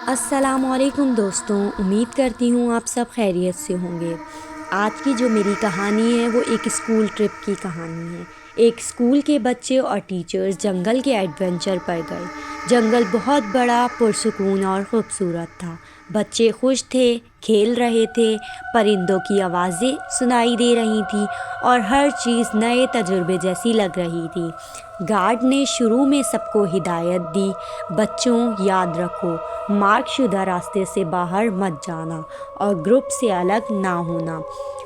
السلام علیکم دوستوں، امید کرتی ہوں آپ سب خیریت سے ہوں گے۔ آج کی جو میری کہانی ہے وہ ایک اسکول ٹرپ کی کہانی ہے۔ ایک اسکول کے بچے اور ٹیچرز جنگل کے ایڈونچر پر گئے۔ جنگل بہت بڑا، پرسکون اور خوبصورت تھا۔ بچے خوش تھے، کھیل رہے تھے، پرندوں کی آوازیں سنائی دے رہی تھیں اور ہر چیز نئے تجربے جیسی لگ رہی تھی۔ گارڈ نے شروع میں سب کو ہدایت دی، بچوں یاد رکھو، مارک شدہ راستے سے باہر مت جانا اور گروپ سے الگ نہ ہونا۔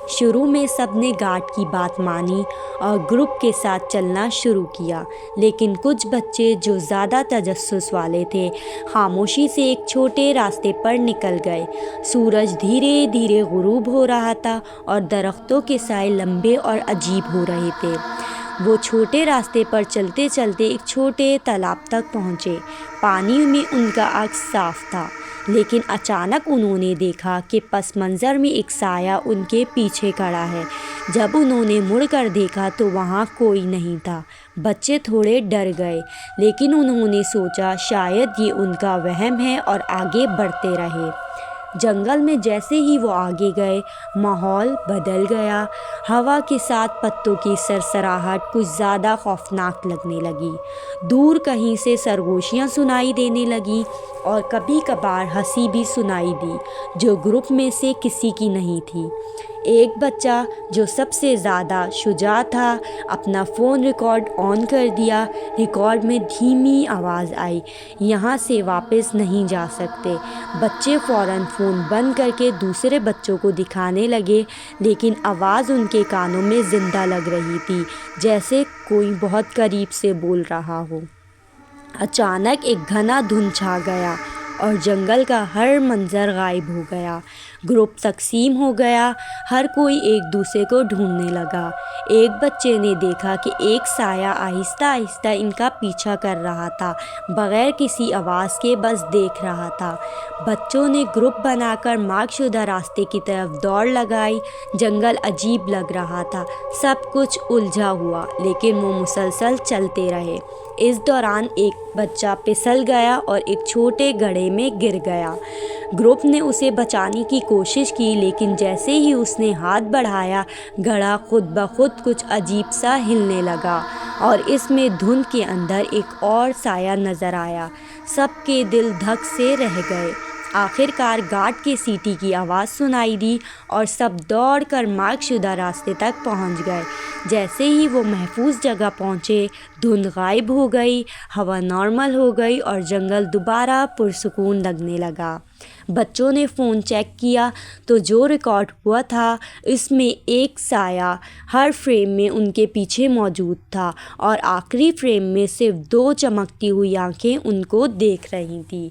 شروع میں سب نے گارڈ کی بات مانی اور گروپ کے ساتھ چلنا شروع کیا، لیکن کچھ بچے جو زیادہ تجسس والے تھے خاموشی سے ایک چھوٹے راستے پر نکل گئے۔ سورج دھیرے دھیرے غروب ہو رہا تھا اور درختوں کے سائے لمبے اور عجیب ہو رہے تھے۔ وہ چھوٹے راستے پر چلتے چلتے ایک چھوٹے تالاب تک پہنچے۔ پانی میں ان کا عکس صاف تھا، لیکن اچانک انہوں نے دیکھا کہ پس منظر میں ایک سایہ ان کے پیچھے کھڑا ہے۔ جب انہوں نے مڑ کر دیکھا تو وہاں کوئی نہیں تھا۔ بچے تھوڑے ڈر گئے، لیکن انہوں نے سوچا شاید یہ ان کا وہم ہے اور آگے بڑھتے رہے۔ جنگل میں جیسے ہی وہ آگے گئے، ماحول بدل گیا۔ ہوا کے ساتھ پتوں کی سرسراہٹ کچھ زیادہ خوفناک لگنے لگی۔ دور کہیں سے سرگوشیاں سنائی دینے لگیں اور کبھی کبھار ہنسی بھی سنائی دی، جو گروپ میں سے کسی کی نہیں تھی۔ ایک بچہ جو سب سے زیادہ شجاع تھا، اپنا فون ریکارڈ آن کر دیا۔ ریکارڈ میں دھیمی آواز آئی، یہاں سے واپس نہیں جا سکتے۔ بچے فوراً فون بند کر کے دوسرے بچوں کو دکھانے لگے، لیکن آواز ان کے کانوں میں زندہ لگ رہی تھی، جیسے کوئی بہت قریب سے بول رہا ہو۔ اچانک ایک گھنا دھند چھا گیا اور جنگل کا ہر منظر غائب ہو گیا۔ گروپ تقسیم ہو گیا، ہر کوئی ایک دوسرے کو ڈھونڈنے لگا۔ ایک بچے نے دیکھا کہ ایک سایہ آہستہ آہستہ ان کا پیچھا کر رہا تھا، بغیر کسی آواز کے بس دیکھ رہا تھا۔ بچوں نے گروپ بنا کر مارک شدہ راستے کی طرف دوڑ لگائی۔ جنگل عجیب لگ رہا تھا، سب کچھ الجھا ہوا، لیکن وہ مسلسل چلتے رہے۔ اس دوران ایک بچہ پھسل گیا اور ایک چھوٹے گڑھے میں گر گیا۔ گروپ نے اسے بچانے کی کوشش کی، لیکن جیسے ہی اس نے ہاتھ بڑھایا، گڑھا خود بخود کچھ عجیب سا ہلنے لگا اور اس میں دھند کے اندر ایک اور سایہ نظر آیا۔ سب کے دل دھک سے رہ گئے۔ آخرکار گارڈ کے سیٹی کی آواز سنائی دی اور سب دوڑ کر مارک شدہ راستے تک پہنچ گئے۔ جیسے ہی وہ محفوظ جگہ پہنچے، دھند غائب ہو گئی، ہوا نارمل ہو گئی اور جنگل دوبارہ پرسکون لگنے لگا۔ بچوں نے فون چیک کیا تو جو ریکارڈ ہوا تھا اس میں ایک سایہ ہر فریم میں ان کے پیچھے موجود تھا اور آخری فریم میں صرف دو چمکتی ہوئی آنکھیں ان کو دیکھ رہی تھیں۔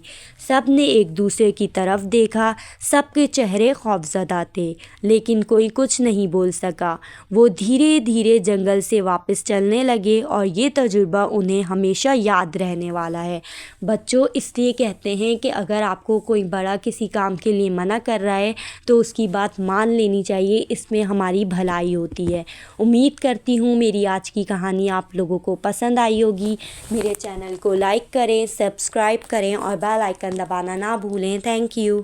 سب نے ایک دوسرے کی طرف دیکھا، سب کے چہرے خوفزدہ تھے، لیکن کوئی کچھ نہیں بول سکا۔ وہ دھیرے دھیرے جنگل سے واپس چلنے لگے اور یہ تجربہ انہیں ہمیشہ یاد رہنے والا ہے۔ بچوں، اس لیے کہتے ہیں کہ اگر آپ کو کوئی بڑا کسی کام کے لیے منع کر رہا ہے تو اس کی بات مان لینی چاہیے، اس میں ہماری بھلائی ہوتی ہے۔ امید کرتی ہوں میری آج کی کہانی آپ لوگوں کو پسند آئی ہوگی۔ میرے چینل کو لائک کریں، سبسکرائب کریں اور بیل آئیکن دبانا نہ بھولیں۔ Thank you.